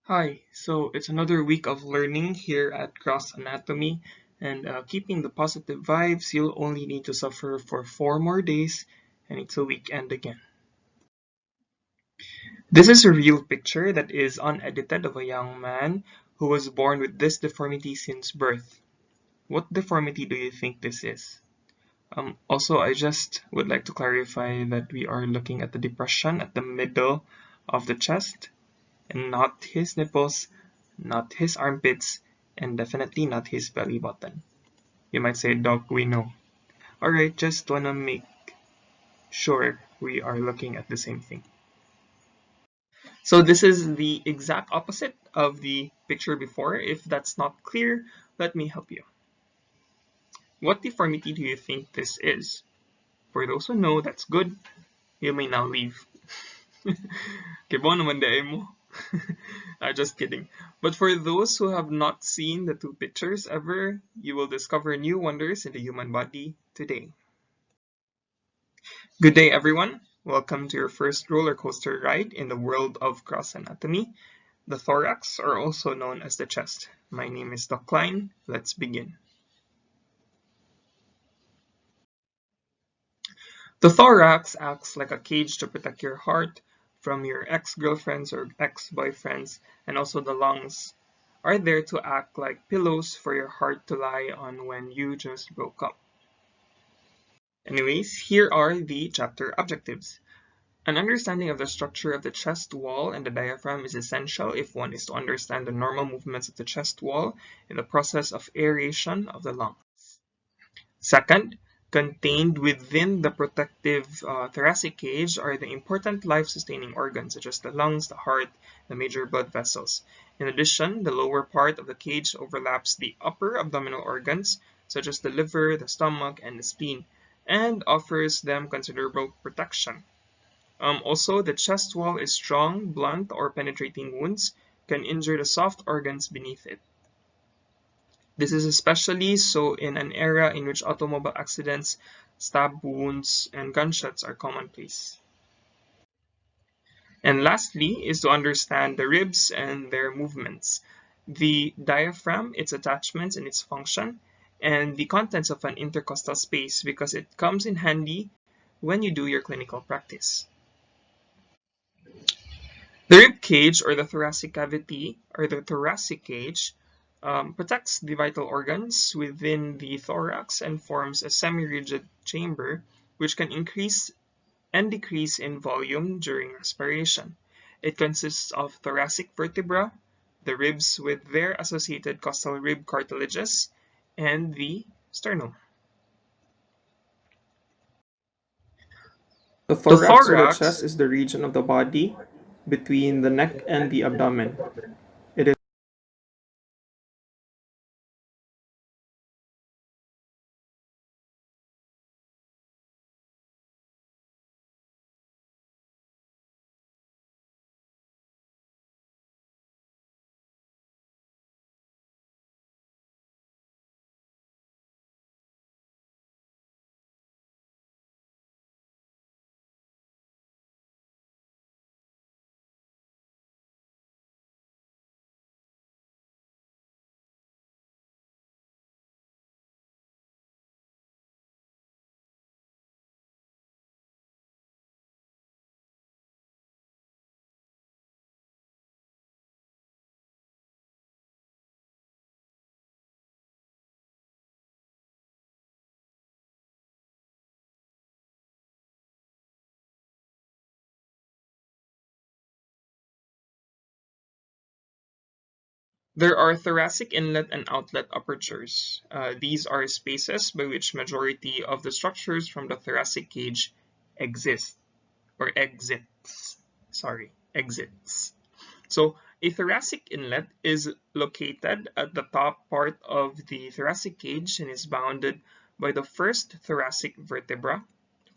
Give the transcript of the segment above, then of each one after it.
Hi, so it's another week of learning here at Cross Anatomy, and keeping the positive vibes, you'll only need to suffer for 4 more days, and it's a weekend again. This is a real picture that is unedited of a young man who was born with this deformity since birth. What deformity do you think this is? Also, I just would like to clarify that we are looking at the depression at the middle of the chest, and not his nipples, not his armpits, and definitely not his belly button. You might say, Doc, we know. Alright, just wanna make sure we are looking at the same thing. So this is the exact opposite of the picture before. If that's not clear, let me help you. What deformity do you think this is? For those who know, that's good. You may now leave. Kibo naman dae mo. Just kidding. But for those who have not seen the two pictures ever, you will discover new wonders in the human body today. Good day, everyone. Welcome to your first roller coaster ride in the world of cross anatomy. The thorax, or also known as the chest. My name is Doc Klein. Let's begin. The thorax acts like a cage to protect your heart from your ex-girlfriends or ex-boyfriends, and also the lungs are there to act like pillows for your heart to lie on when you just broke up. Anyways, here are the chapter objectives. An understanding of the structure of the chest wall and the diaphragm is essential if one is to understand the normal movements of the chest wall in the process of aeration of the lungs. Second, contained within the protective thoracic cage are the important life-sustaining organs such as the lungs, the heart, the major blood vessels. In addition, the lower part of the cage overlaps the upper abdominal organs such as the liver, the stomach, and the spleen, and offers them considerable protection. Also, the chest wall is strong, blunt, or penetrating wounds can injure the soft organs beneath it. This is especially so in an era in which automobile accidents, stab wounds, and gunshots are commonplace. And lastly is to understand the ribs and their movements, the diaphragm, its attachments and its function, and the contents of an intercostal space because it comes in handy when you do your clinical practice. The rib cage or the thoracic cavity or the thoracic cage protects the vital organs within the thorax and forms a semi-rigid chamber which can increase and decrease in volume during respiration. It consists of thoracic vertebra, the ribs with their associated costal rib cartilages, and the sternum. The The thorax or the chest thorax. is the region of the body between the neck and the abdomen. It is There are thoracic inlet and outlet apertures. These are spaces by which majority of the structures from the thoracic cage exist or exits. Sorry, exits. So a thoracic inlet is located at the top part of the thoracic cage and is bounded by the first thoracic vertebra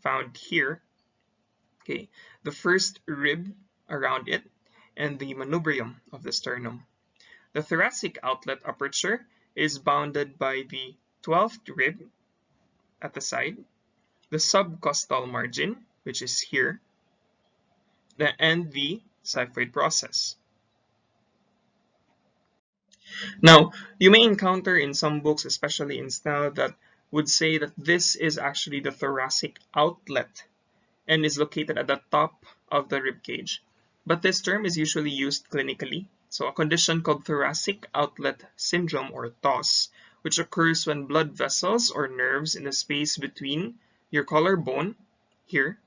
found here, okay, the first rib around it, and the manubrium of the sternum. The thoracic outlet aperture is bounded by the 12th rib at the side, the subcostal margin, which is here, and the xiphoid process. Now, you may encounter in some books, especially in SNEL, that would say that this is actually the thoracic outlet and is located at the top of the rib cage. But this term is usually used clinically. So a condition called thoracic outlet syndrome or TOS, which occurs when blood vessels or nerves in the space between your collarbone here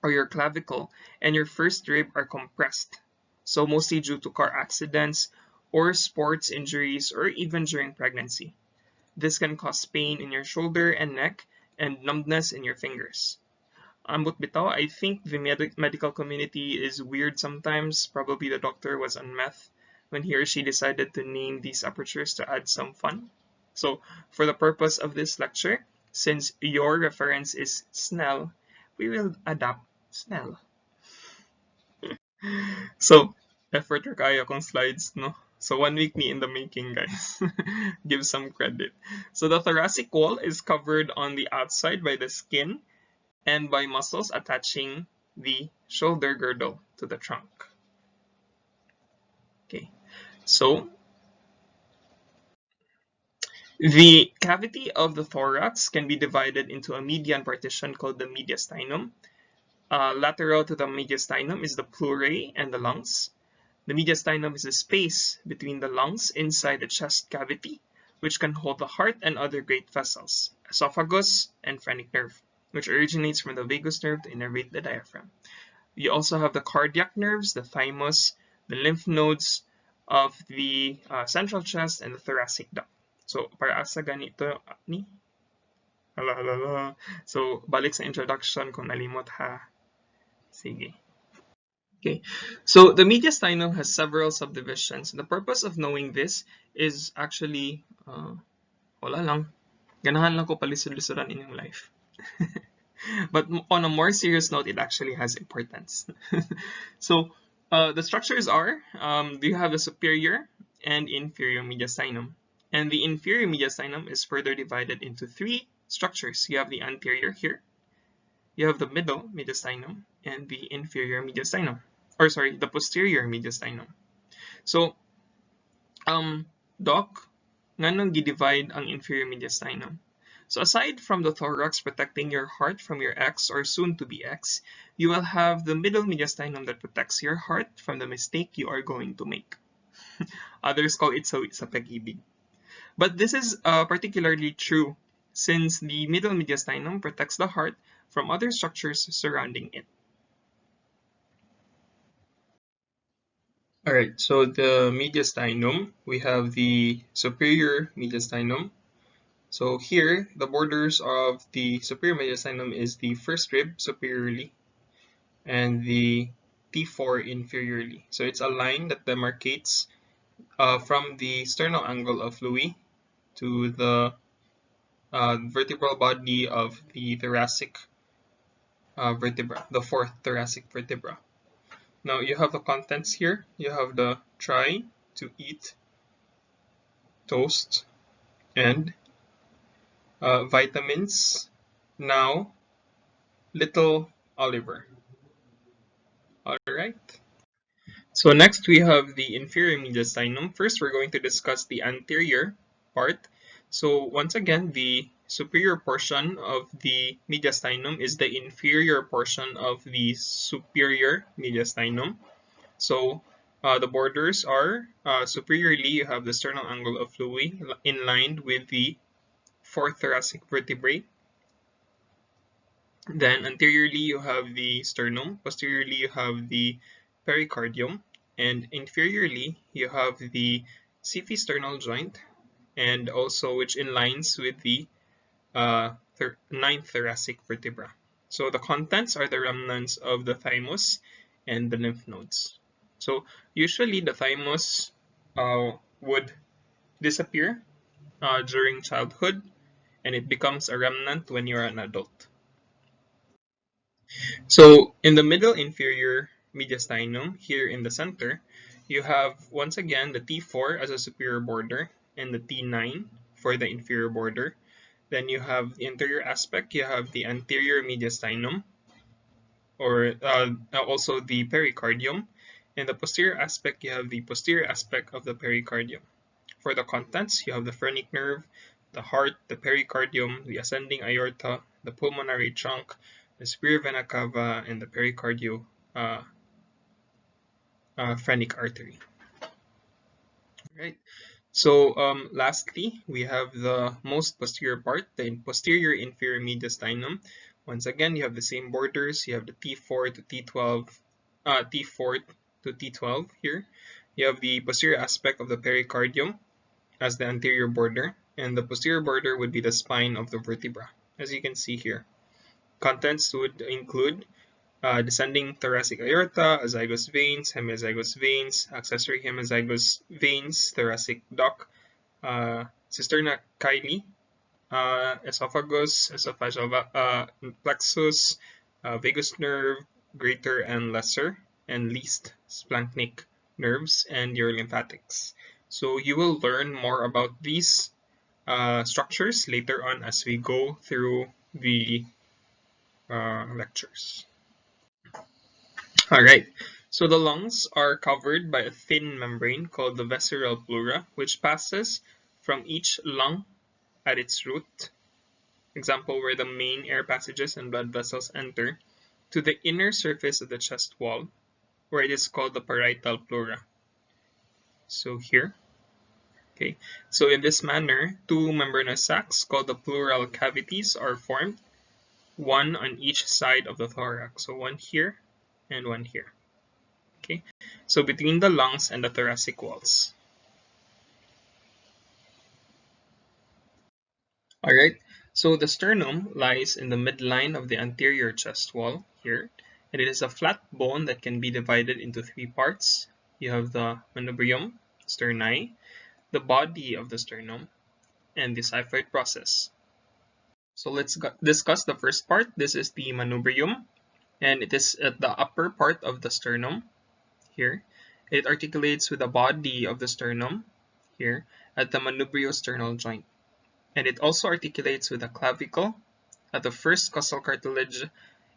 or your clavicle and your first rib are compressed. So mostly due to car accidents or sports injuries or even during pregnancy. This can cause pain in your shoulder and neck and numbness in your fingers. Ambot bitaw, I think the medical community is weird sometimes. Probably the doctor was on meth when he or she decided to name these apertures to add some fun. So, for the purpose of this lecture, since your reference is Snell, we will adapt Snell. So, effort or kaya kong slides, no? So, 1 week me in the making, guys. Give some credit. So, the thoracic wall is covered on the outside by the skin and by muscles attaching the shoulder girdle to the trunk. Okay, so the cavity of the thorax can be divided into a median partition called the mediastinum. Lateral to the mediastinum is the pleurae and the lungs. The mediastinum is the space between the lungs inside the chest cavity, which can hold the heart and other great vessels, esophagus, and phrenic nerve, which originates from the vagus nerve to innervate the diaphragm. You also have the cardiac nerves, the thymus, the lymph nodes of the central chest, and the thoracic duct. So, para sa ganito ni hala. So, balik sa introduction kung nalimot ha. Sige. Okay, so the mediastinum has several subdivisions. The purpose of knowing this is actually, wala lang, ganahan lang ko palisod-lisodan in yung life. But on a more serious note, it actually has importance. So the structures are, you have the superior and inferior mediastinum. And the inferior mediastinum is further divided into three structures. You have the anterior here, you have the middle mediastinum, and the inferior mediastinum. Or sorry, the posterior mediastinum. So, Doc, nganong gi-divide ang inferior mediastinum? So aside from the thorax protecting your heart from your ex or soon to be ex, you will have the middle mediastinum that protects your heart from the mistake you are going to make. Others call it sawi sa pag-ibig. But this is particularly true since the middle mediastinum protects the heart from other structures surrounding it. Alright, so the mediastinum, we have the superior mediastinum. So here, the borders of the superior mediastinum is the first rib superiorly and the T4 inferiorly. So it's a line that demarcates from the sternal angle of Louis to the vertebral body of the thoracic vertebra, the fourth thoracic vertebra. Now you have the contents here. You have the try to eat toast and vitamins. Now, little Oliver. Alright. So next we have the inferior mediastinum. First, we're going to discuss the anterior part. So once again, the superior portion of the mediastinum is the inferior portion of the superior mediastinum. So the borders are superiorly, you have the sternal angle of Louis in line with the fourth thoracic vertebrae. Then anteriorly, you have the sternum. Posteriorly, you have the pericardium. And inferiorly, you have the siphisternal joint, and also which aligns with the ninth thoracic vertebra. So the contents are the remnants of the thymus and the lymph nodes. So usually the thymus would disappear during childhood, and it becomes a remnant when you're an adult. So in the middle inferior mediastinum, here in the center, you have once again the T4 as a superior border and the T9 for the inferior border. Then you have the interior aspect, you have the anterior mediastinum, or also the pericardium. In the posterior aspect, you have the posterior aspect of the pericardium. For the contents, you have the phrenic nerve, the heart, the pericardium, the ascending aorta, the pulmonary trunk, the superior vena cava, and the pericardio phrenic artery. Right. So lastly, we have the most posterior part, the posterior inferior mediastinum. Once again, you have the same borders. You have the T4 to T12, T4 to T12 here. You have the posterior aspect of the pericardium as the anterior border, and the posterior border would be the spine of the vertebra, as you can see here. Contents would include descending thoracic aorta, azygous veins, hemiazygous veins, accessory hemizygous veins, thoracic duct, cisterna chyli, esophagus, esophageal plexus, vagus nerve, greater and lesser, and least splanchnic nerves, and your lymphatics. So you will learn more about these structures later on as we go through the lectures. Alright, so the lungs are covered by a thin membrane called the visceral pleura, which passes from each lung at its root, example where the main air passages and blood vessels enter, to the inner surface of the chest wall, where it is called the parietal pleura. So here, okay. So in this manner, two membranous sacs called the pleural cavities are formed, one on each side of the thorax. So one here and one here. Okay, so between the lungs and the thoracic walls. Alright, so the sternum lies in the midline of the anterior chest wall here, and it is a flat bone that can be divided into three parts. You have the manubrium, sterni, the body of the sternum, and the xiphoid process. So let's discuss the first part. This is the manubrium, and it is at the upper part of the sternum here. It articulates with the body of the sternum here at the manubriosternal joint. And it also articulates with the clavicle at the first costal cartilage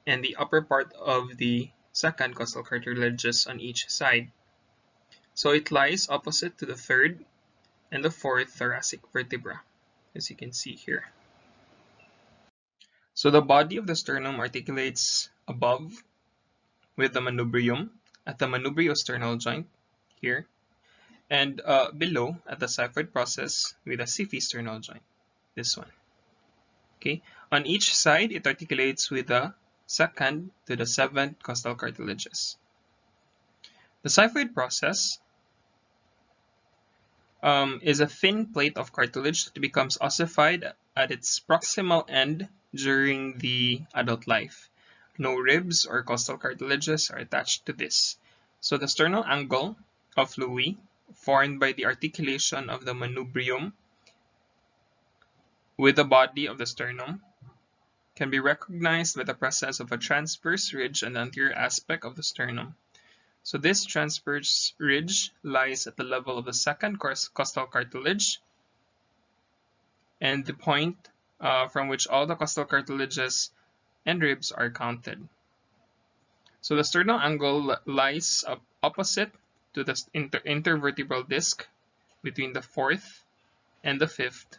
and the upper part of the second costal cartilages on each side. So it lies opposite to the third and the fourth thoracic vertebra, as you can see here. So the body of the sternum articulates above with the manubrium at the manubriosternal joint here, and below at the xiphoid process with the xiphisternal joint, this one. Okay, on each side it articulates with the second to the seventh costal cartilages. The xiphoid process is a thin plate of cartilage that becomes ossified at its proximal end during the adult life. No ribs or costal cartilages are attached to this. So the sternal angle of Louis, formed by the articulation of the manubrium with the body of the sternum, can be recognized by the presence of a transverse ridge on the anterior aspect of the sternum. So this transverse ridge lies at the level of the second costal cartilage and the point from which all the costal cartilages and ribs are counted. So the sternal angle lies opposite to the intervertebral disc between the fourth and the fifth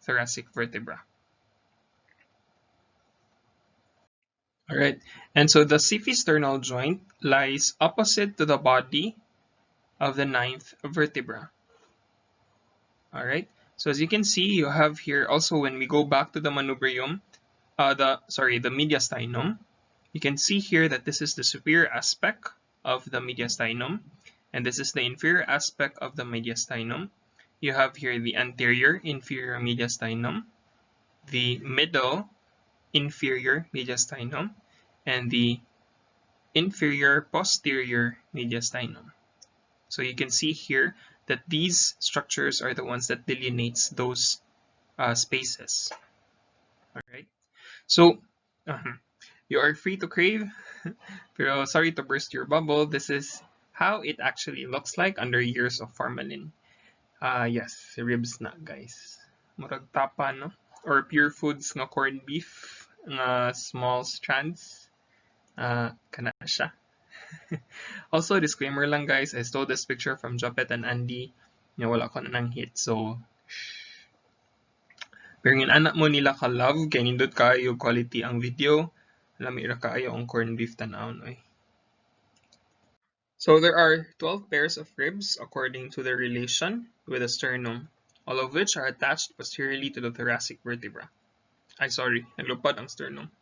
thoracic vertebra. Alright, and so the xiphisternal joint lies opposite to the body of the ninth vertebra. Alright, so as you can see, you have here also when we go back to the manubrium, the mediastinum, you can see here that this is the superior aspect of the mediastinum, and this is the inferior aspect of the mediastinum. You have here the anterior inferior mediastinum, the middle inferior mediastinum, and the inferior posterior mediastinum. So you can see here that these structures are the ones that delineates those spaces. All right. So you are free to crave, pero sorry to burst your bubble. This is how it actually looks like under years of formalin. Yes, ribs na guys. Murag tapa no, or pure foods nga corned beef nga small strands. Kana siya. Also, disclaimer lang guys, I stole this picture from Jopet and Andy. wala ko na nang hit. So, pero yung anak mo nila ka-love, kaya nindot kayo quality ang video. Lami ra kaayo ang corned beef tanawon oy. So there are 12 pairs of ribs according to their relation with the sternum, all of which are attached posteriorly to the thoracic vertebra. Ay, sorry, naglupad ang sternum.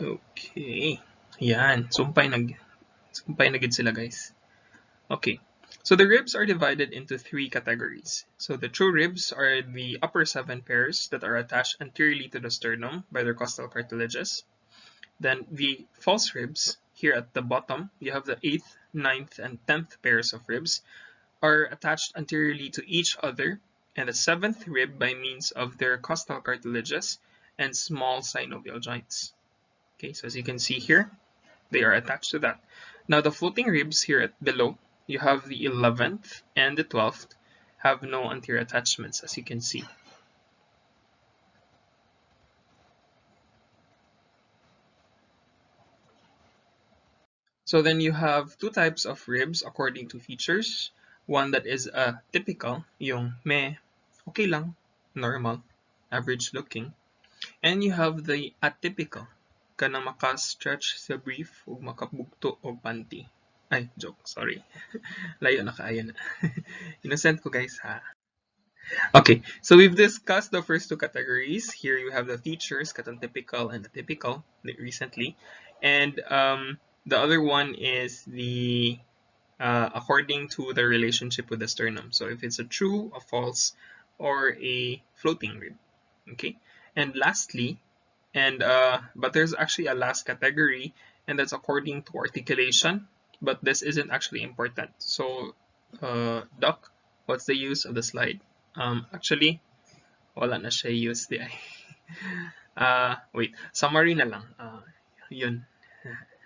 Okay. Yan, sumpay na gid sila, guys. Okay. So the ribs are divided into 3 categories. So the true ribs are the upper 7 pairs that are attached anteriorly to the sternum by their costal cartilages. Then the false ribs, here at the bottom, you have the 8th, 9th, and 10th pairs of ribs are attached anteriorly to each other, and the 7th rib by means of their costal cartilages and small synovial joints. Okay, so as you can see here, they are attached to that. Now the floating ribs here at below, you have the 11th and the 12th have no anterior attachments, as you can see. So then you have 2 types of ribs according to features. One that is a typical, yung okay lang, normal, average looking. And you have the atypical, kanang maka-stretch sa brief o makabugto o panty. Ay, joke, sorry. Layo na kaayo na. Innocent ko, guys, ha? Okay, so we've discussed the first 2 categories. Here you have the features, katang typical and atypical, recently. And the other one is the according to the relationship with the sternum. So if it's a true, a false, or a floating rib. Okay, and lastly, but there's actually a last category, and that's according to articulation, but this isn't actually important. So Doc, what's the use of the slide? Actually, wala na siya use di ay. Wait, summary na lang. Yun,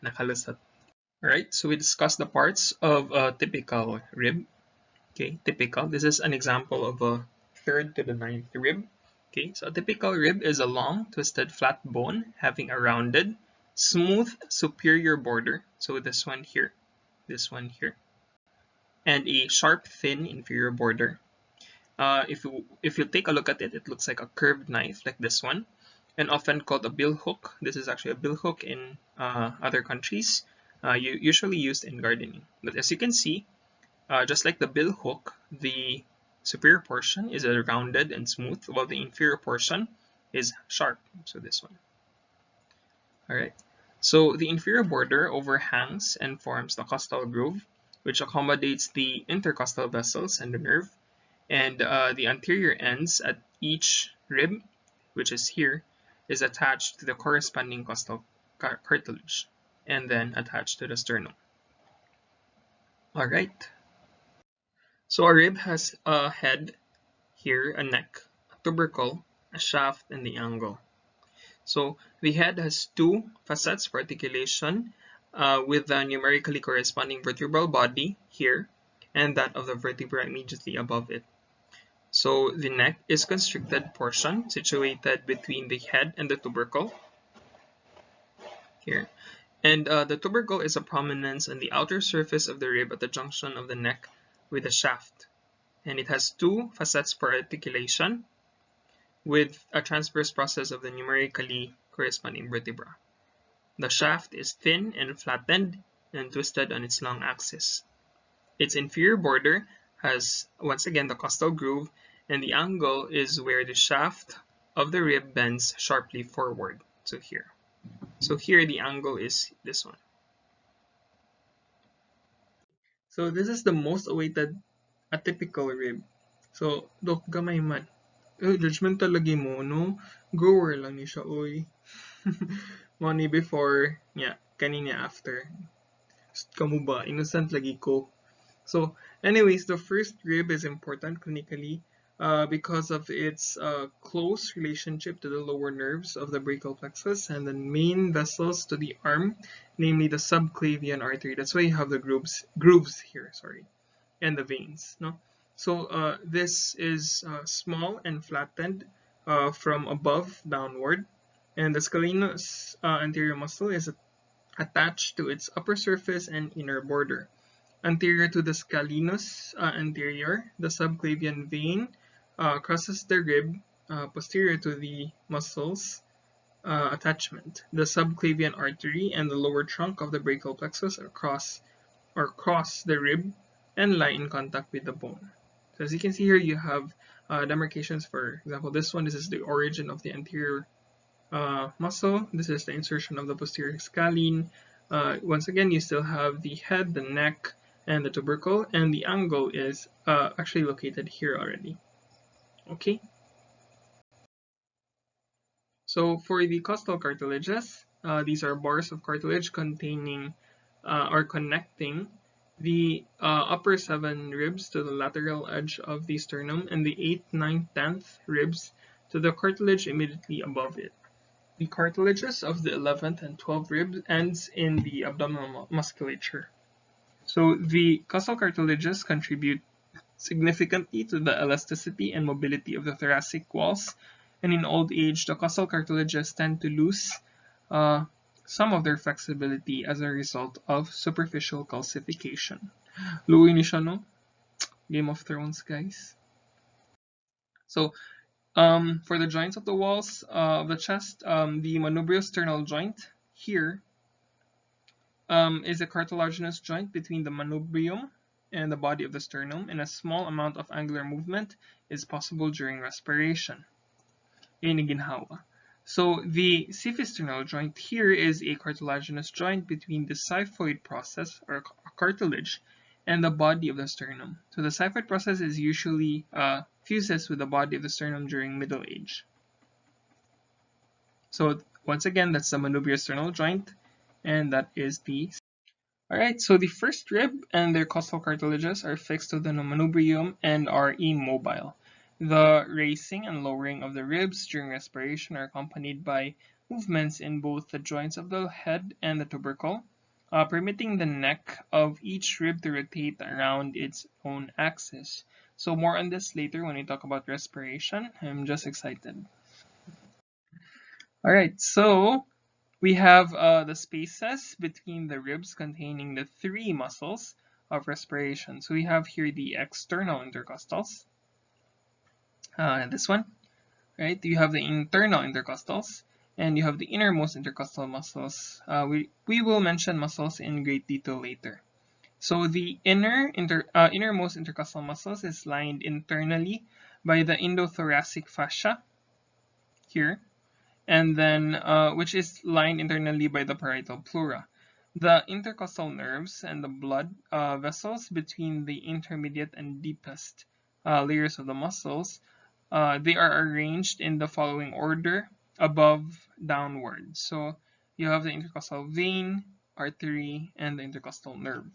nakalusot. Alright, so we discussed the parts of a typical rib. Okay, typical. This is an example of a 3rd to the 9th rib. Okay, so a typical rib is a long, twisted, flat bone having a rounded, smooth superior border. So this one here, and a sharp, thin inferior border. If you take a look at it, it looks like a curved knife, like this one, and often called a bill hook. This is actually a bill hook in other countries, usually used in gardening. But as you can see, just like the bill hook, the superior portion is rounded and smooth, while the inferior portion is sharp. So this one. All right. So the inferior border overhangs and forms the costal groove, which accommodates the intercostal vessels and the nerve. And the anterior ends at each rib, which is here, is attached to the corresponding costal cartilage and then attached to the sternum. All right. So a rib has a head here, a neck, a tubercle, a shaft, and the angle. So the head has 2 facets for articulation with the numerically corresponding vertebral body here and that of the vertebra immediately above it. So the neck is constricted portion situated between the head and the tubercle here. And the tubercle is a prominence on the outer surface of the rib at the junction of the neck with the shaft. And it has 2 facets for articulation with a transverse process of the numerically corresponding vertebra. The shaft is thin and flattened and twisted on its long axis. Its inferior border has, once again, the costal groove, and the angle is where the shaft of the rib bends sharply forward. So here the angle is this one. So this is the most awaited atypical rib. So, Dok, gamay man. Judgmental lagi mo, no? Grower lang ni siya, oy. Money before, yeah, kanina after. Kamu ba? Innocent lagi ko. So, anyways, the first rib is important clinically because of its close relationship to the lower nerves of the brachial plexus and the main vessels to the arm, namely the subclavian artery. That's why you have the grooves here, and the veins. No, so this is small and flattened from above downward, and the scalenus anterior muscle is attached to its upper surface and inner border. Anterior to the scalenus anterior, the subclavian vein crosses the rib posterior to the muscles attachment. The subclavian artery and the lower trunk of the brachial plexus cross the rib and lie in contact with the bone. So as you can see here, you have demarcations. For example, this is the origin of the anterior muscle. This is the insertion of the posterior scalene. Once again, you still have the head, the neck, and the tubercle, and the angle is actually located here already. Okay. So for the costal cartilages, these are bars of cartilage containing or connecting the upper 7 ribs to the lateral edge of the sternum and the 8th, 9th, 10th ribs to the cartilage immediately above it. The cartilages of the 11th and 12th ribs ends in the abdominal musculature. So the costal cartilages contribute significantly to the elasticity and mobility of the thoracic walls, and in old age, the costal cartilages tend to lose some of their flexibility as a result of superficial calcification. Luwi ni siya, no? Game of Thrones, guys. So, for the joints of the walls of the chest, the manubriosternal joint here is a cartilaginous joint between the manubrium and the body of the sternum, and a small amount of angular movement is possible during respiration. So the siphisternal joint here is a cartilaginous joint between the xiphoid process or cartilage and the body of the sternum. So the xiphoid process is usually fuses with the body of the sternum during middle age. So once again, that's the manubriosternal joint, and that is the. Alright, so the first rib and their costal cartilages are fixed to the manubrium and are immobile. The raising and lowering of the ribs during respiration are accompanied by movements in both the joints of the head and the tubercle, permitting the neck of each rib to rotate around its own axis. So more on this later when we talk about respiration. I'm just excited. Alright, so we have the spaces between the ribs containing the 3 muscles of respiration. So we have here the external intercostals. This one, right? You have the internal intercostals, and you have the innermost intercostal muscles. We will mention muscles in great detail later. So the innermost intercostal muscles is lined internally by the endothoracic fascia here, and then which is lined internally by the parietal pleura. The intercostal nerves and the blood vessels between the intermediate and deepest layers of the muscles, they are arranged in the following order, above downward. So you have the intercostal vein, artery, and the intercostal nerve.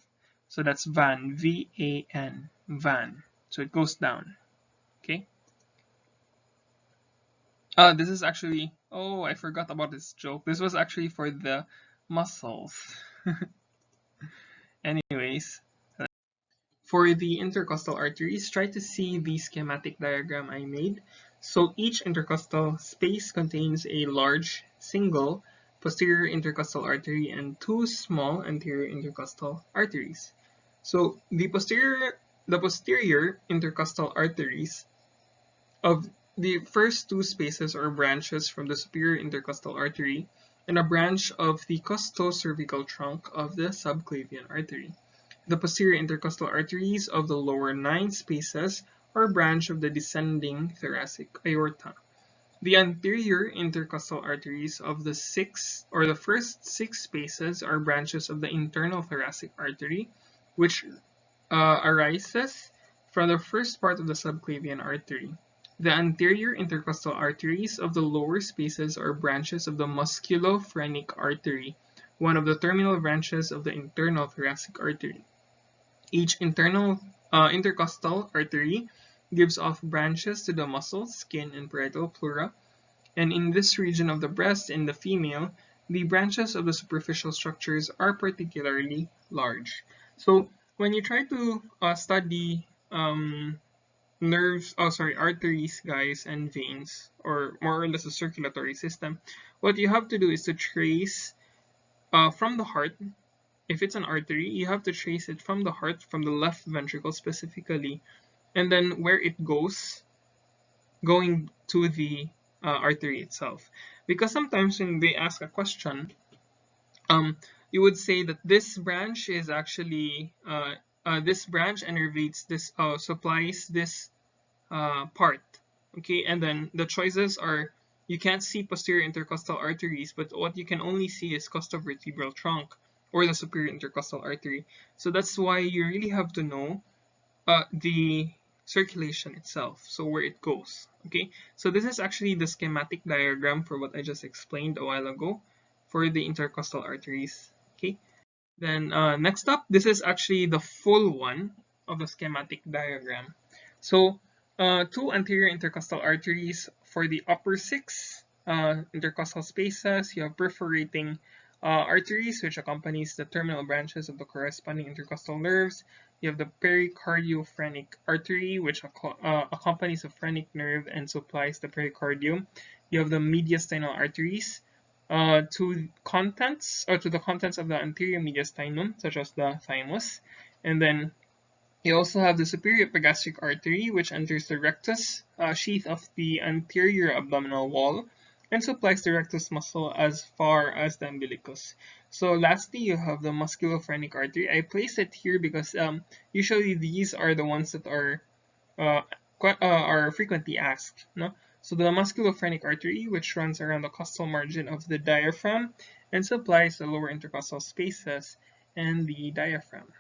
So that's van, V-A-N, van. So it goes down, okay? This is actually, oh, I forgot about this joke. This was actually for the muscles. Anyways, for the intercostal arteries, try to see the schematic diagram I made. So each intercostal space contains a large single posterior intercostal artery and 2 small anterior intercostal arteries. So the posterior intercostal arteries of the first 2 spaces are branches from the superior intercostal artery and a branch of the costocervical trunk of the subclavian artery. The posterior intercostal arteries of the lower 9 spaces are a branch of the descending thoracic aorta. The anterior intercostal arteries of the first 6 spaces are branches of the internal thoracic artery, which arises from the first part of the subclavian artery. The anterior intercostal arteries of the lower spaces are branches of the musculophrenic artery, one of the terminal branches of the internal thoracic artery. Each internal intercostal artery gives off branches to the muscles, skin, and parietal pleura, and in this region of the breast in the female, the branches of the superficial structures are particularly large. So when you try to study arteries, guys, and veins, or more or less a circulatory system, what you have to do is to trace from the heart if it's an artery, you have to trace it from the heart, from the left ventricle specifically, and then where it goes, going to the artery itself. Because sometimes when they ask a question, you would say that this branch is actually this branch innervates this, supplies this part. Okay, and then the choices are, you can't see posterior intercostal arteries, but what you can only see is costovertebral trunk or the superior intercostal artery. So that's why you really have to know the circulation itself, so where it goes. Okay, so this is actually the schematic diagram for what I just explained a while ago for the intercostal arteries. Okay, then next up, this is actually the full one of the schematic diagram. So two anterior intercostal arteries for the upper six intercostal spaces. You have perforating arteries, which accompanies the terminal branches of the corresponding intercostal nerves. You have the pericardiophrenik artery, which accompanies the phrenic nerve and supplies the pericardium. You have the mediastinal arteries, to the contents of the anterior mediastinum, such as the thymus. And then you also have the superior epigastric artery, which enters the rectus sheath of the anterior abdominal wall and supplies the rectus muscle as far as the umbilicus. So lastly, you have the musculophrenic artery. I place it here because usually these are the ones that are frequently asked. No? So the musculophrenic artery, which runs around the costal margin of the diaphragm and supplies the lower intercostal spaces and the diaphragm.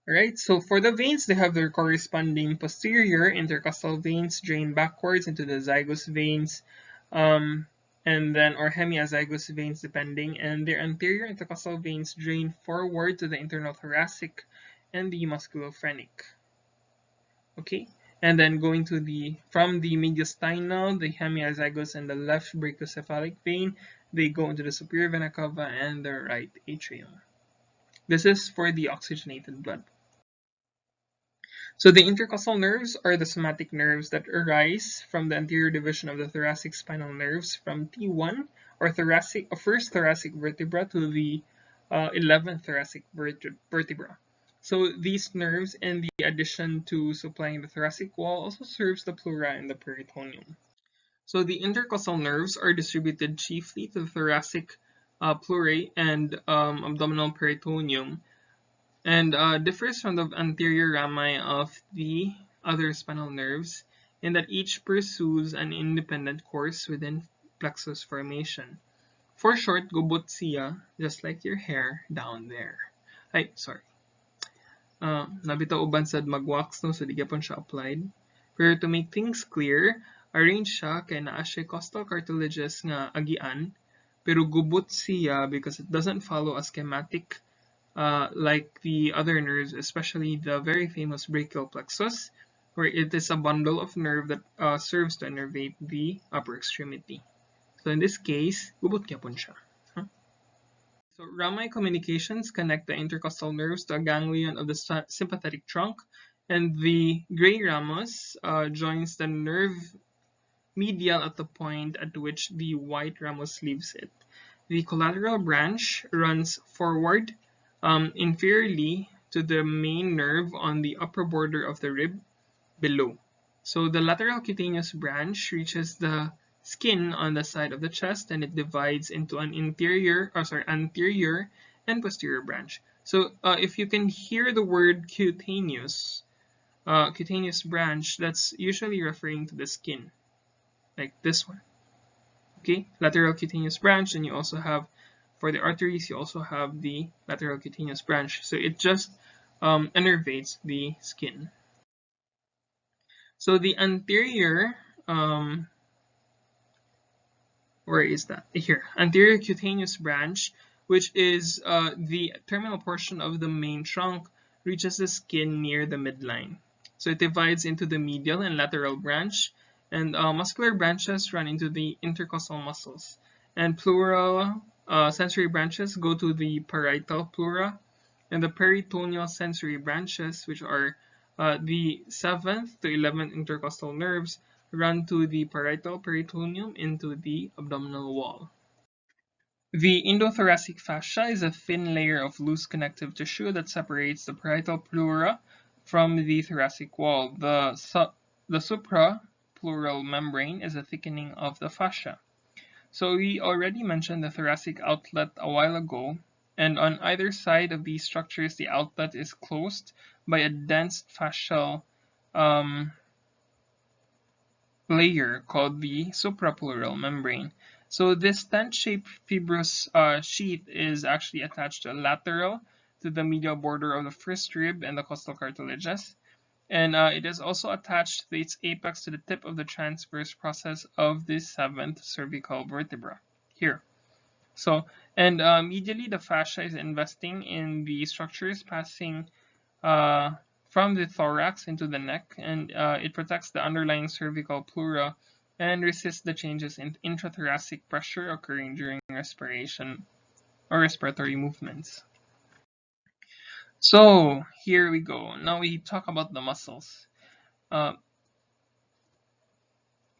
Alright, so for the veins, they have their corresponding posterior intercostal veins drain backwards into the zygous veins, and then or hemiazygous veins depending, and their anterior intercostal veins drain forward to the internal thoracic and the musculophrenic. Okay, and then going to from the mediastinal, the hemiazygous and the left brachiocephalic vein, they go into the superior vena cava and the right atrium. This is for the oxygenated blood. So the intercostal nerves are the somatic nerves that arise from the anterior division of the thoracic spinal nerves from T1 or first thoracic vertebra to the 11th thoracic vertebra. So these nerves, in the addition to supplying the thoracic wall, also serves the pleura and the peritoneum. So the intercostal nerves are distributed chiefly to the thoracic pleurae and abdominal peritoneum, and differs from the anterior rami of the other spinal nerves in that each pursues an independent course within plexus formation. For short, gubotsia, just like your hair down there. Ay, sorry. Nabitaw uban sad mag-wax no, so di gyapon siya applied. Pero to make things clear, arrange siya kay naa siya costal cartilages nga agian, pero gubot siya because it doesn't follow a schematic like the other nerves, especially the very famous brachial plexus, where it is a bundle of nerve that serves to innervate the upper extremity. So in this case, gubot gyapon siya. So rami communications connect the intercostal nerves to a ganglion of the sympathetic trunk, and the gray ramus joins the nerve medial at the point at which the white ramus leaves it. The collateral branch runs forward inferiorly to the main nerve on the upper border of the rib below. So the lateral cutaneous branch reaches the skin on the side of the chest, and it divides into an anterior and posterior branch. So if you can hear the word cutaneous branch, that's usually referring to the skin, like this one. Okay, lateral cutaneous branch, and you also have, for the arteries, you also have the lateral cutaneous branch. So it just innervates the skin. So the anterior, where is that? Here, anterior cutaneous branch, which is the terminal portion of the main trunk, reaches the skin near the midline. So it divides into the medial and lateral branch, and muscular branches run into the intercostal muscles, and pleural sensory branches go to the parietal pleura, and the peritoneal sensory branches, which are the 7th to 11th intercostal nerves, run to the parietal peritoneum into the abdominal wall. The endothoracic fascia is a thin layer of loose connective tissue that separates the parietal pleura from the thoracic wall. The suprapleural membrane is a thickening of the fascia. So we already mentioned the thoracic outlet a while ago, and on either side of these structures, the outlet is closed by a dense fascial layer called the suprapleural membrane. So this tent-shaped fibrous sheath is actually attached lateral to the medial border of the first rib and the costal cartilages. And it is also attached to its apex to the tip of the transverse process of the seventh cervical vertebra here. So, and medially the fascia is investing in the structures passing from the thorax into the neck, and it protects the underlying cervical pleura and resists the changes in intrathoracic pressure occurring during respiration or respiratory movements. So here we go. Now we talk about the muscles. Uh,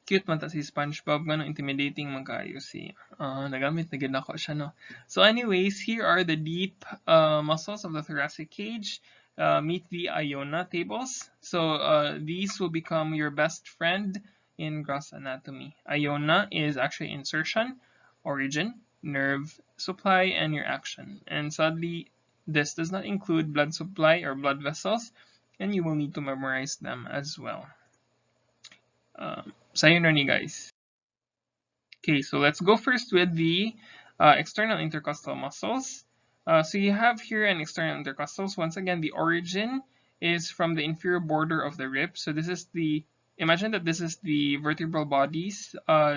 Cute man ta si SpongeBob nga no, intimidating man kaayo si nagamit na gid nako siya no. So anyways, here are the deep muscles of the thoracic cage. Meet the Iona tables. So these will become your best friend in gross anatomy. Iona is actually insertion, origin, nerve supply, and your action. And sadly, this does not include blood supply or blood vessels, and you will need to memorize them as well. Sayonara, guys. Okay, so let's go first with the external intercostal muscles. So you have here an external intercostals. Once again, the origin is from the inferior border of the rib. So this is the, imagine that this is the vertebral bodies.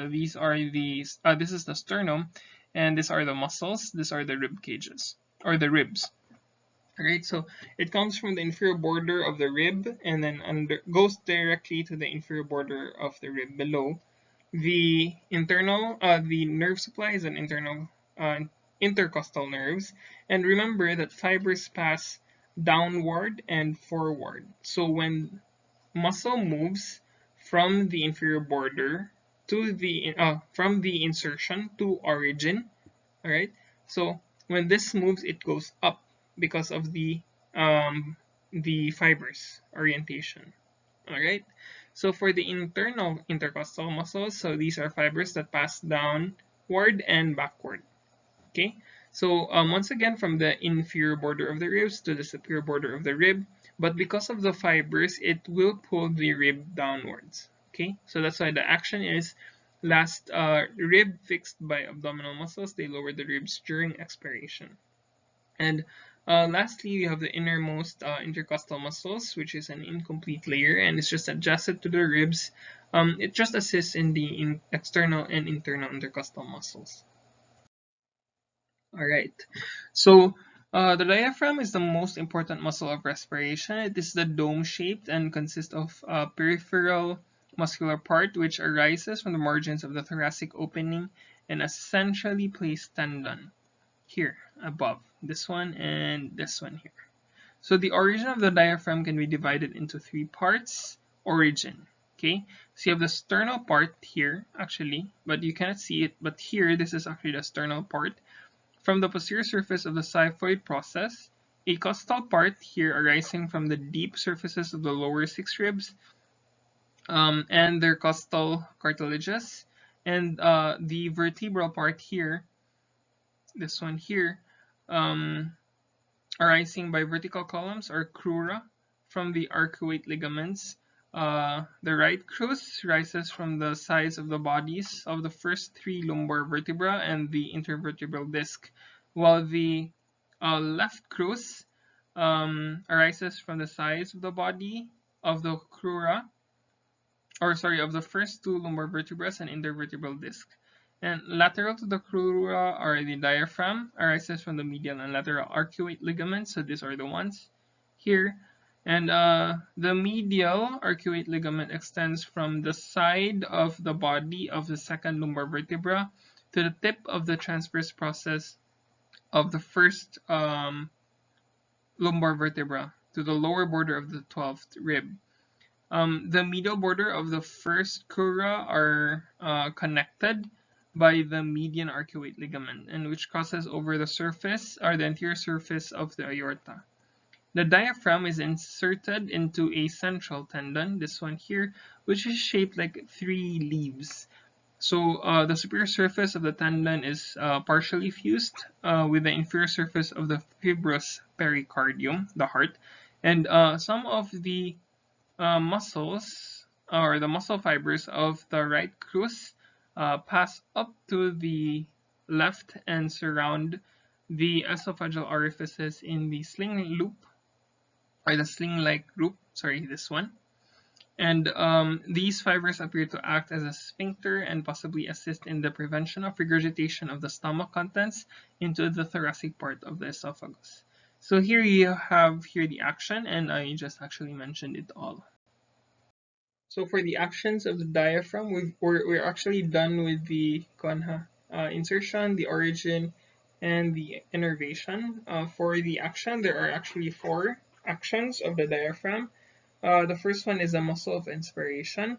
These are the, this is the sternum, and these are the muscles. These are the rib cages, or the ribs. Alright, so it comes from the inferior border of the rib and then goes directly to the inferior border of the rib below. The nerve supply is an internal intercostal nerves, and remember that fibers pass downward and forward. So when muscle moves from the inferior border to the from the insertion to origin, all right. So when this moves, it goes up because of the fibers orientation. All right. So for the internal intercostal muscles, so these are fibers that pass downward and backward. Okay. So once again, from the inferior border of the ribs to the superior border of the rib, but because of the fibers, it will pull the rib downwards. Okay. So that's why the action is last rib fixed by abdominal muscles. They lower the ribs during expiration. And lastly, we have the innermost intercostal muscles, which is an incomplete layer, and it's just adjacent to the ribs. It just assists in the external and internal intercostal muscles. All right. So the diaphragm is the most important muscle of respiration. It is the dome-shaped and consists of a peripheral muscular part which arises from the margins of the thoracic opening and a centrally placed tendon here above, this one and this one here. So the origin of the diaphragm can be divided into three parts. Origin, okay? So you have the sternal part here actually, but you cannot see it, but here this is actually the sternal part. From the posterior surface of the xiphoid process, a costal part here arising from the deep surfaces of the lower six ribs and their costal cartilages, and the vertebral part here, this one here, arising by vertical columns or crura from the arcuate ligaments. The right crus rises from the sides of the bodies of the first three lumbar vertebra and the intervertebral disc, while the left crus arises from the sides of the body of the crura, or sorry, of the first two lumbar vertebrae and intervertebral disc. And lateral to the crura are the diaphragm, arises from the medial and lateral arcuate ligaments. So these are the ones here. And the medial arcuate ligament extends from the side of the body of the second lumbar vertebra to the tip of the transverse process of the first lumbar vertebra to the lower border of the 12th rib. The medial border of the first crura are connected by the median arcuate ligament, and which crosses over the surface or the anterior surface of the aorta. The diaphragm is inserted into a central tendon, this one here, which is shaped like three leaves. So the superior surface of the tendon is partially fused with the inferior surface of the fibrous pericardium, the heart, and some of the muscles or the muscle fibers of the right crus pass up to the left and surround the esophageal orifices in the sling loop or the sling-like loop. Sorry, this one. And these fibers appear to act as a sphincter and possibly assist in the prevention of regurgitation of the stomach contents into the thoracic part of the esophagus. So here you have the action, and I just actually mentioned it all. So for the actions of the diaphragm, we're actually done with the insertion, the origin, and the innervation. For the action, there are actually four actions of the diaphragm. The first one is a muscle of inspiration,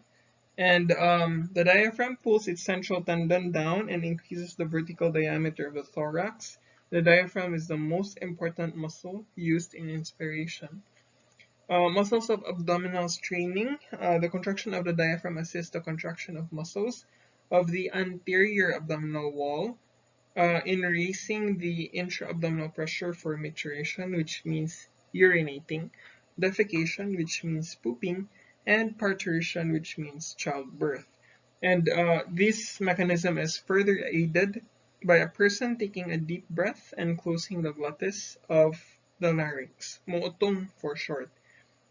and the diaphragm pulls its central tendon down and increases the vertical diameter of the thorax. The diaphragm is the most important muscle used in inspiration. Muscles of abdominal straining. The contraction of the diaphragm assists the contraction of muscles of the anterior abdominal wall in raising the intra-abdominal pressure for maturation, which means urinating, defecation, which means pooping, and parturition, which means childbirth. And this mechanism is further aided by a person taking a deep breath and closing the glottis of the larynx, mootong for short.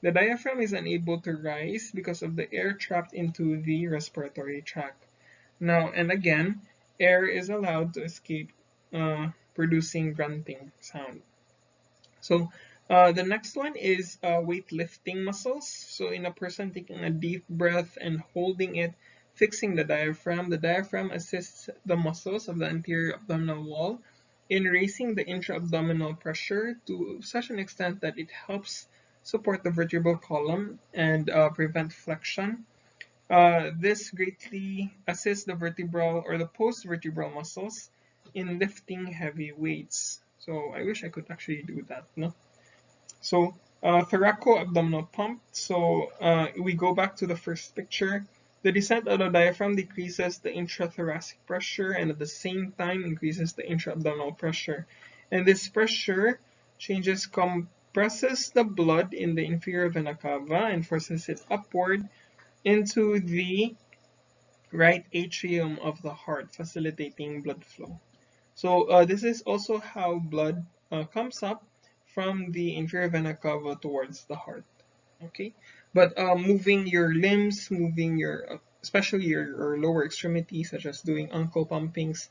The diaphragm is unable to rise because of the air trapped into the respiratory tract. Now and again, air is allowed to escape, producing grunting sound. So the next one is weightlifting muscles. So in a person taking a deep breath and holding it, fixing the diaphragm assists the muscles of the anterior abdominal wall in raising the intra-abdominal pressure to such an extent that it helps support the vertebral column and prevent flexion. This greatly assists the vertebral or the post-vertebral muscles in lifting heavy weights. So I wish I could actually do that, no? So thoraco-abdominal pump. So we go back to the first picture. The descent of the diaphragm decreases the intrathoracic pressure and at the same time increases the intra-abdominal pressure. And this pressure changes compresses the blood in the inferior vena cava and forces it upward into the right atrium of the heart, facilitating blood flow. So this is also how blood comes up from the inferior vena cava towards the heart. Okay, but moving your limbs, moving your especially your lower extremities, such as doing ankle pumpings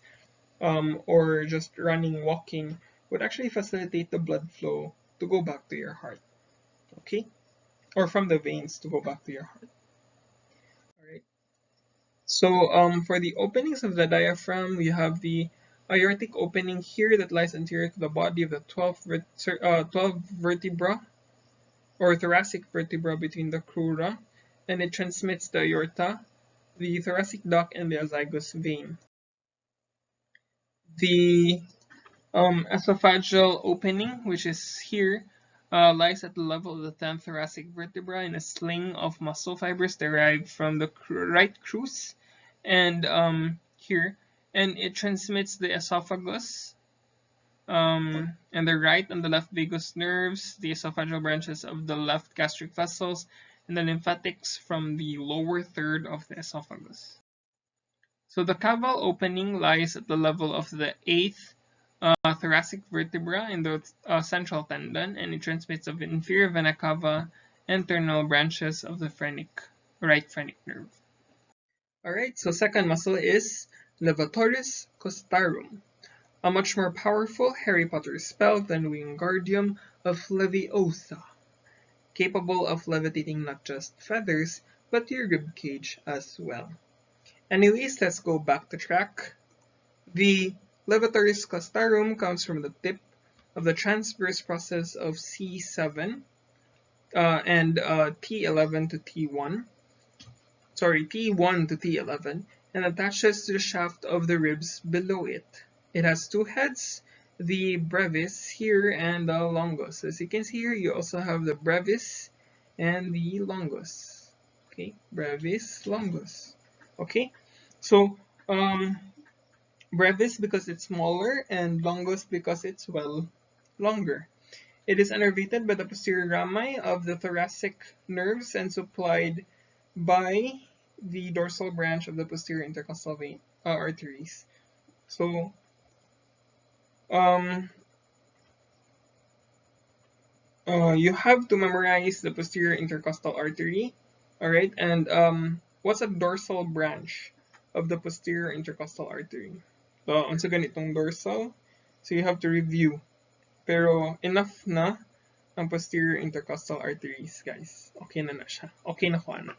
or just running, walking, would actually facilitate the blood flow to go back to your heart. Okay, or from the veins to go back to your heart. All right. So for the openings of the diaphragm, we have the aortic opening here that lies anterior to the body of the 12 vertebra or thoracic vertebra between the crura, and it transmits the aorta, the thoracic duct, and the azygos vein. The esophageal opening, which is here, lies at the level of the 10th thoracic vertebra in a sling of muscle fibers derived from the right crus, and here, and it transmits the esophagus, and the right and the left vagus nerves, the esophageal branches of the left gastric vessels, and the lymphatics from the lower third of the esophagus. So the caval opening lies at the level of the 8th thoracic vertebra in the central tendon, and it transmits of the inferior vena cava and terminal branches of the right phrenic nerve. Alright, so second muscle is levatoris costarum, a much more powerful Harry Potter spell than Wingardium of Leviosa, capable of levitating not just feathers, but your ribcage as well. Anyways, let's go back to track. The Levatoris costarum comes from the tip of the transverse process of C7 and T11 to T1. Sorry, T1 to T11, and attaches to the shaft of the ribs below it. It has two heads, the brevis here and the longus. As you can see here, you also have the brevis and the longus. Okay, brevis, longus. Okay, so brevis because it's smaller and longus because it's, well, longer. It is innervated by the posterior rami of the thoracic nerves and supplied by the dorsal branch of the posterior intercostal arteries. So, um, you have to memorize the posterior intercostal artery, all right? And what's a dorsal branch of the posterior intercostal artery? So, once again, itong dorsal. So you have to review. Pero enough na ang posterior intercostal arteries, guys. Okay na siya. Okay na ko na.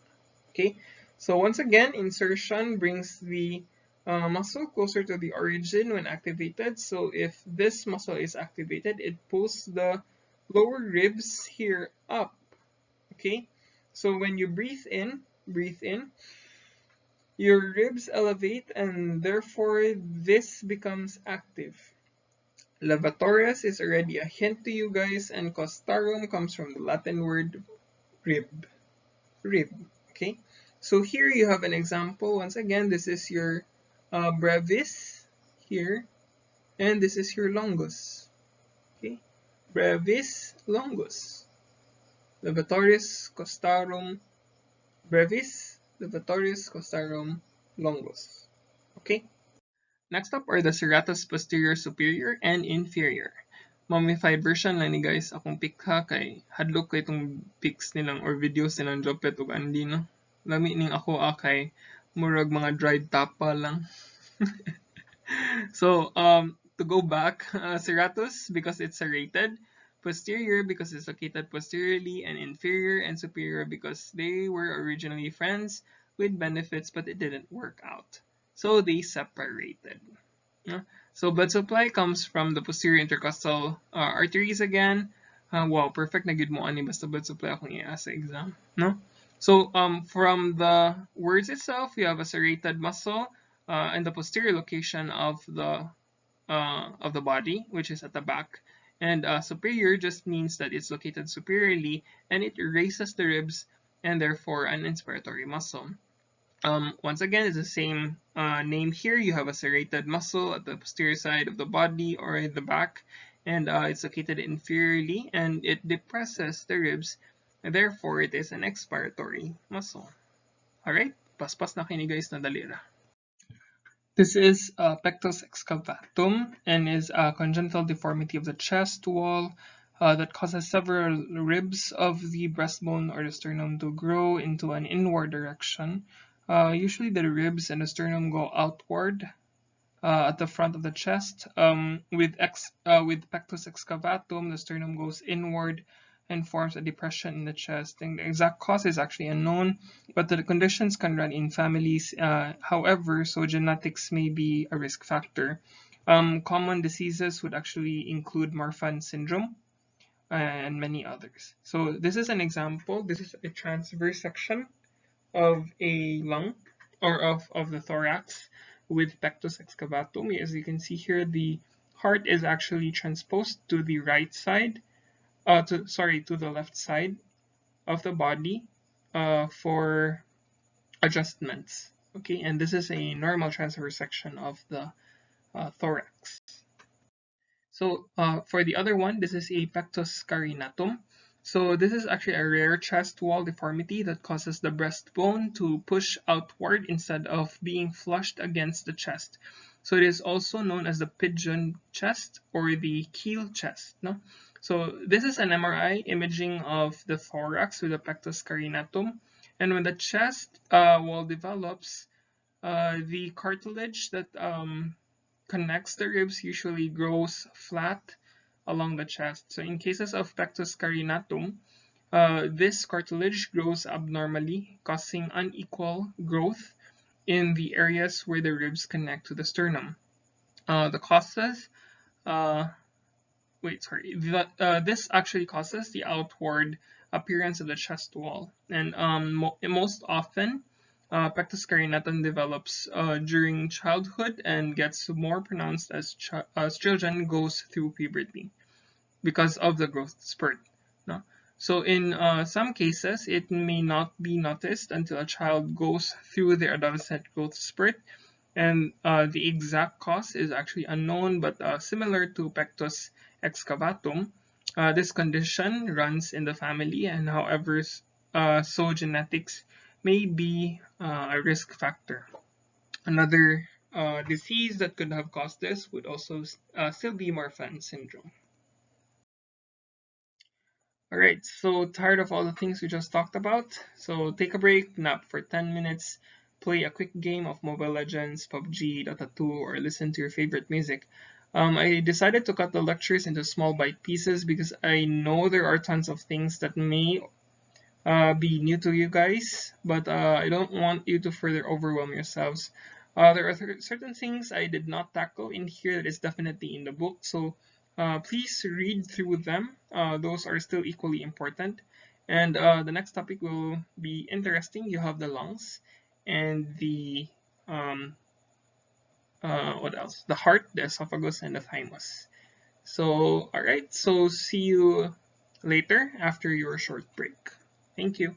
Okay? So once again, insertion brings the muscle closer to the origin when activated. So if this muscle is activated, it pulls the lower ribs here up. Okay? So when you breathe in, your ribs elevate and therefore this becomes active. Levatorius is already a hint to you guys, and costarum comes from the Latin word rib. Okay? So here you have an example. Once again, this is your brevis here, and this is your longus. Okay? Brevis, longus. Levatorius, costarum, brevis, levatorius, costarum, longus. Okay? Next up are the serratus posterior superior and inferior. Mummified version lang ni guys akong pick ha kay hadlok kay itong pics nilang or videos nilang Jopet ug Andy no. Lami ning ako kay murag mga dried tapa lang. So to go back, serratus because it's serrated, posterior because it's located posteriorly, and inferior and superior because they were originally friends with benefits but it didn't work out. So they separated. So blood supply comes from the posterior intercostal arteries again. Wow, perfect na gid mo ani basta blood supply akong i-asa exam, no? So from the words itself, you have a serrated muscle in the posterior location of the body, which is at the back. And superior just means that it's located superiorly and it raises the ribs and therefore an inspiratory muscle. Once again, it's the same name here. You have a serrated muscle at the posterior side of the body or in the back, and it's located inferiorly, and it depresses the ribs, and therefore it is an expiratory muscle. Alright, paspas na kini guys na dalira. This is pectus excavatum and is a congenital deformity of the chest wall that causes several ribs of the breastbone or the sternum to grow into an inward direction. Usually the ribs and the sternum go outward at the front of the chest. With pectus excavatum, the sternum goes inward and forms a depression in the chest. And the exact cause is actually unknown, but the conditions can run in families. However, so genetics may be a risk factor. Common diseases would actually include Marfan syndrome and many others. So this is an example. This is a transverse section of a lung or of the thorax with pectus excavatum. As you can see here, the heart is actually transposed to the right side, to the left side of the body for adjustments. Okay, and this is a normal transverse section of the thorax. So for the other one, this is a pectus carinatum. So this is actually a rare chest wall deformity that causes the breastbone to push outward instead of being flushed against the chest. So it is also known as the pigeon chest or the keel chest. No? So this is an MRI imaging of the thorax with the pectus carinatum. And when the chest wall develops, the cartilage that connects the ribs usually grows flat along the chest. So in cases of pectus carinatum, this cartilage grows abnormally, causing unequal growth in the areas where the ribs connect to the sternum. The causes, this actually causes the outward appearance of the chest wall, and most often pectus carinatum develops during childhood and gets more pronounced as children goes through puberty because of the growth spurt. No? So in some cases, it may not be noticed until a child goes through their adolescent growth spurt, and the exact cause is actually unknown, but similar to pectus excavatum, this condition runs in the family, and however, so genetics may be a risk factor. Another disease that could have caused this would also still be Marfan syndrome. Alright, so tired of all the things we just talked about? So take a break, nap for 10 minutes, play a quick game of Mobile Legends, PUBG, Dota 2, or listen to your favorite music. I decided to cut the lectures into small bite pieces because I know there are tons of things that may be new to you guys, but I don't want you to further overwhelm yourselves. There are certain things I did not tackle in here that is definitely in the book, so please read through them. Those are still equally important. And the next topic will be interesting. You have the lungs and the what else? The heart, the esophagus, and the thymus. So, all right. So see you later after your short break. Thank you.